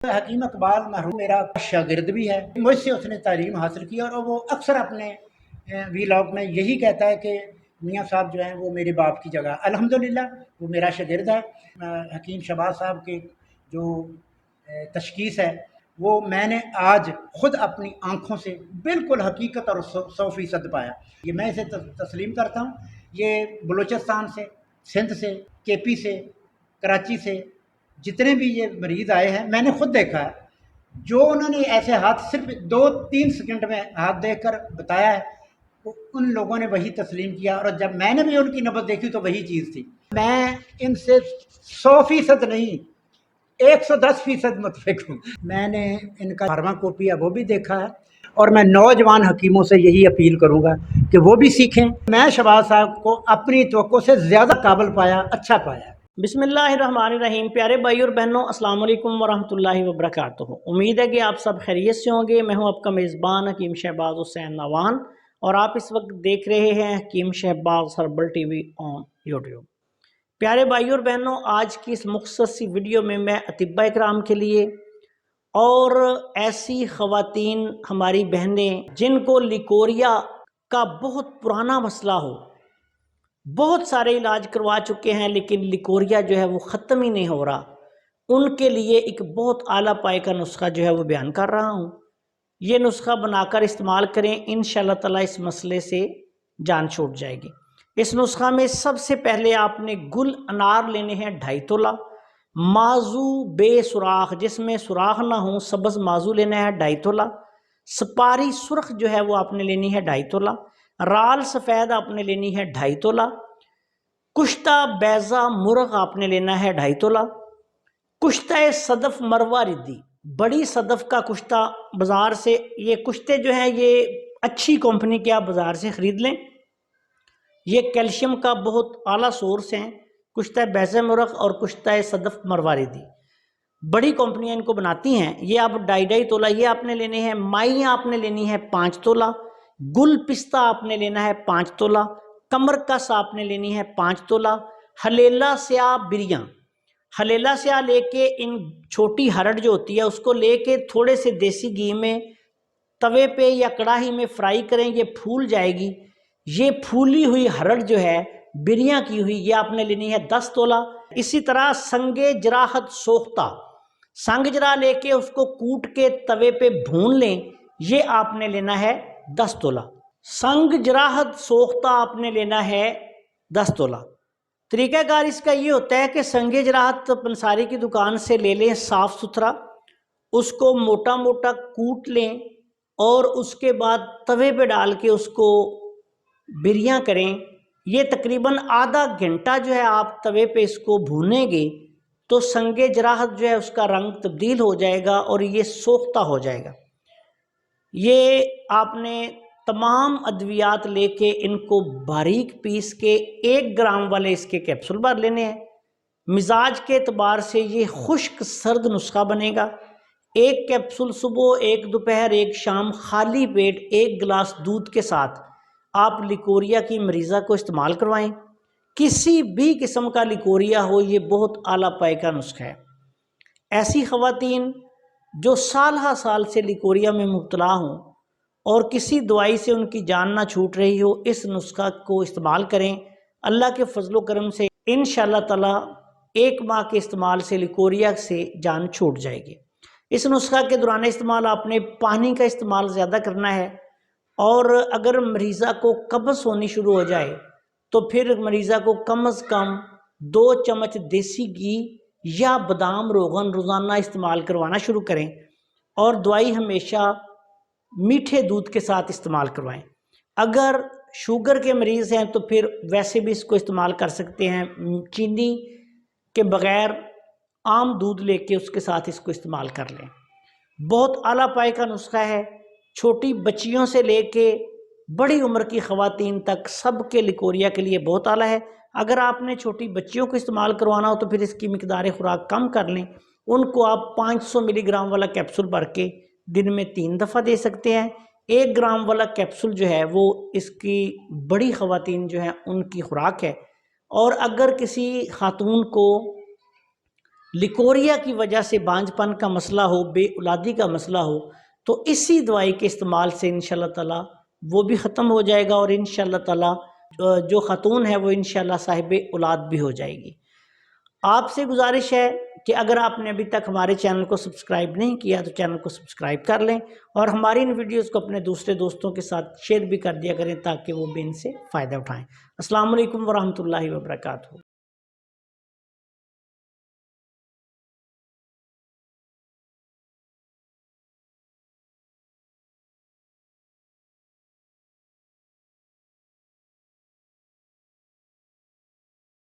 حکیم اقبال مرحوم میرا شاگرد بھی ہے، مجھ سے اس نے تعلیم حاصل کی، اور وہ اکثر اپنے ویلاگ میں یہی کہتا ہے کہ میاں صاحب جو ہیں وہ میرے باپ کی جگہ۔ الحمدللہ وہ میرا شاگرد ہے۔ حکیم شہباز صاحب کی جو تشخیص ہے وہ میں نے آج خود اپنی آنکھوں سے بالکل حقیقت اور 100% پایا۔ یہ میں اسے تسلیم کرتا ہوں۔ یہ بلوچستان سے، سندھ سے، کے پی سے، کراچی سے جتنے بھی یہ مریض آئے ہیں میں نے خود دیکھا ہے، جو انہوں نے ایسے ہاتھ صرف 2-3 سیکنڈ میں ہاتھ دیکھ کر بتایا ہے، ان لوگوں نے وہی تسلیم کیا، اور جب میں نے بھی ان کی نبض دیکھی تو وہی چیز تھی۔ میں ان سے 100% نہیں، 110% متفق ہوں۔ میں نے ان کا فارما کاپی ہے وہ بھی دیکھا ہے، اور میں نوجوان حکیموں سے یہی اپیل کروں گا کہ وہ بھی سیکھیں۔ میں شہباز صاحب کو اپنی توقع سے زیادہ قابل پایا، اچھا پایا۔ بسم اللہ الرحمن الرحیم۔ پیارے بھائی اور بہنوں، السلام علیکم ورحمۃ اللہ وبرکاتہ۔ امید ہے کہ آپ سب خیریت سے ہوں گے۔ میں ہوں آپ کا میزبان حکیم شہباز حسین نوان، اور آپ اس وقت دیکھ رہے ہیں Hakim Shahbaz herbal TV on YouTube. پیارے بھائی اور بہنوں، آج کی اس مختصر سی ویڈیو میں اطباء کرام کے لیے اور ایسی خواتین ہماری بہنیں جن کو لیکوریا کا بہت پرانا مسئلہ ہو، بہت سارے علاج کروا چکے ہیں لیکن لیکوریا جو ہے وہ ختم ہی نہیں ہو رہا، ان کے لیے ایک بہت اعلیٰ پائے کا نسخہ جو ہے وہ بیان کر رہا ہوں۔ یہ نسخہ بنا کر استعمال کریں، انشاءاللہ تعالیٰ اس مسئلے سے جان چھوٹ جائے گی۔ اس نسخہ میں سب سے پہلے آپ نے گل انار لینے ہیں 2.5 تولہ، مازو بے سوراخ جس میں سوراخ نہ ہوں سبز مازو لینا ہے 2.5 تولہ، سپاری سرخ جو ہے وہ آپ نے لینی ہے 2.5 تولہ، رال سفید آپ نے لینی ہے 2.5 تولہ، کشتہ بیضہ مرغ آپ نے لینا ہے 2.5 تولہ، کشتہ صدف مروہ ردی، بڑی صدف کا کشتہ بازار سے، یہ کشتے جو ہیں یہ اچھی کمپنی کے آپ بازار سے خرید لیں، یہ کیلشیم کا بہت اعلیٰ سورس ہیں۔ کشتہ بیضہ مرغ اور کشتہ صدف مروہ ردی بڑی کمپنیاں ان کو بناتی ہیں، یہ آپ 2.5 تولہ یہ آپ نے لینے ہیں۔ مائی آپ نے لینی ہے 5 تولہ، گل پستہ آپ نے لینا ہے 5 تولہ، کمر کس آپ نے لینی ہے 5 تولہ، ہلیلا سیاہ بریاں، ہلیلا سیاہ لے کے ان چھوٹی ہرڑ جو ہوتی ہے اس کو لے کے تھوڑے سے دیسی گھی میں توے پہ یا کڑاہی میں فرائی کریں، یہ پھول جائے گی۔ یہ پھولی ہوئی ہرڑ جو ہے بریاں کی ہوئی، یہ آپ نے لینی ہے 10 تولہ۔ اسی طرح سنگ جراحت سوختہ، سنگ جرا لے کے اس کو کوٹ کے توے پہ بھون لیں، یہ آپ نے لینا ہے 10 تولہ۔ سنگ جراحت سوختہ آپ نے لینا ہے 10 تولہ۔ طریقہ کار اس کا یہ ہوتا ہے کہ سنگ جراحت پنساری کی دکان سے لے لیں صاف ستھرا، اس کو موٹا موٹا کوٹ لیں، اور اس کے بعد توے پہ ڈال کے اس کو بریاں کریں۔ یہ تقریباً آدھا گھنٹہ جو ہے آپ توے پہ اس کو بھونیں گے تو سنگ جراحت جو ہے اس کا رنگ تبدیل ہو جائے گا اور یہ سوختہ ہو جائے گا۔ یہ آپ نے تمام ادویات لے کے ان کو باریک پیس کے 1 گرام والے اس کے کیپسول بھر لینے ہیں۔ مزاج کے اعتبار سے یہ خشک سرد نسخہ بنے گا۔ 1 کیپسول صبح، 1 دوپہر، 1 شام، خالی پیٹ 1 گلاس دودھ کے ساتھ آپ لیکوریا کی مریضہ کو استعمال کروائیں۔ کسی بھی قسم کا لیکوریا ہو، یہ بہت اعلیٰ پائے کا نسخہ ہے۔ ایسی خواتین جو سال ہا سال سے لیکوریا میں مبتلا ہوں اور کسی دوائی سے ان کی جان نہ چھوٹ رہی ہو، اس نسخہ کو استعمال کریں۔ اللہ کے فضل و کرم سے انشاءاللہ تعالی 1 ماہ کے استعمال سے لیکوریا سے جان چھوٹ جائے گی۔ اس نسخہ کے دوران استعمال آپ نے پانی کا استعمال زیادہ کرنا ہے، اور اگر مریضہ کو قبض ہونی شروع ہو جائے تو پھر مریضہ کو کم از کم 2 چمچ دیسی گھی یا بادام روغن روزانہ استعمال کروانا شروع کریں، اور دوائی ہمیشہ میٹھے دودھ کے ساتھ استعمال کروائیں۔ اگر شوگر کے مریض ہیں تو پھر ویسے بھی اس کو استعمال کر سکتے ہیں، چینی کے بغیر عام دودھ لے کے اس کے ساتھ اس کو استعمال کر لیں۔ بہت اعلیٰ پائے کا نسخہ ہے، چھوٹی بچیوں سے لے کے بڑی عمر کی خواتین تک سب کے لیکوریا کے لیے بہت اعلیٰ ہے۔ اگر آپ نے چھوٹی بچیوں کو استعمال کروانا ہو تو پھر اس کی مقدار خوراک کم کر لیں، ان کو آپ 500 ملی گرام والا کیپسول بھر کے دن میں 3 دفعہ دے سکتے ہیں۔ 1 گرام والا کیپسول جو ہے وہ اس کی بڑی خواتین جو ہیں ان کی خوراک ہے۔ اور اگر کسی خاتون کو لیکوریا کی وجہ سے بانجھ پن کا مسئلہ ہو، بے اولادی کا مسئلہ ہو، تو اسی دوائی کے استعمال سے انشاءاللہ تعالی وہ بھی ختم ہو جائے گا، اور انشاءاللہ تعالی جو خاتون ہے وہ انشاءاللہ صاحب اولاد بھی ہو جائے گی۔ آپ سے گزارش ہے کہ اگر آپ نے ابھی تک ہمارے چینل کو سبسکرائب نہیں کیا تو چینل کو سبسکرائب کر لیں، اور ہماری ان ویڈیوز کو اپنے دوسرے دوستوں کے ساتھ شیئر بھی کر دیا کریں تاکہ وہ بھی ان سے فائدہ اٹھائیں۔ السلام علیکم ورحمۃ اللہ وبرکاتہ۔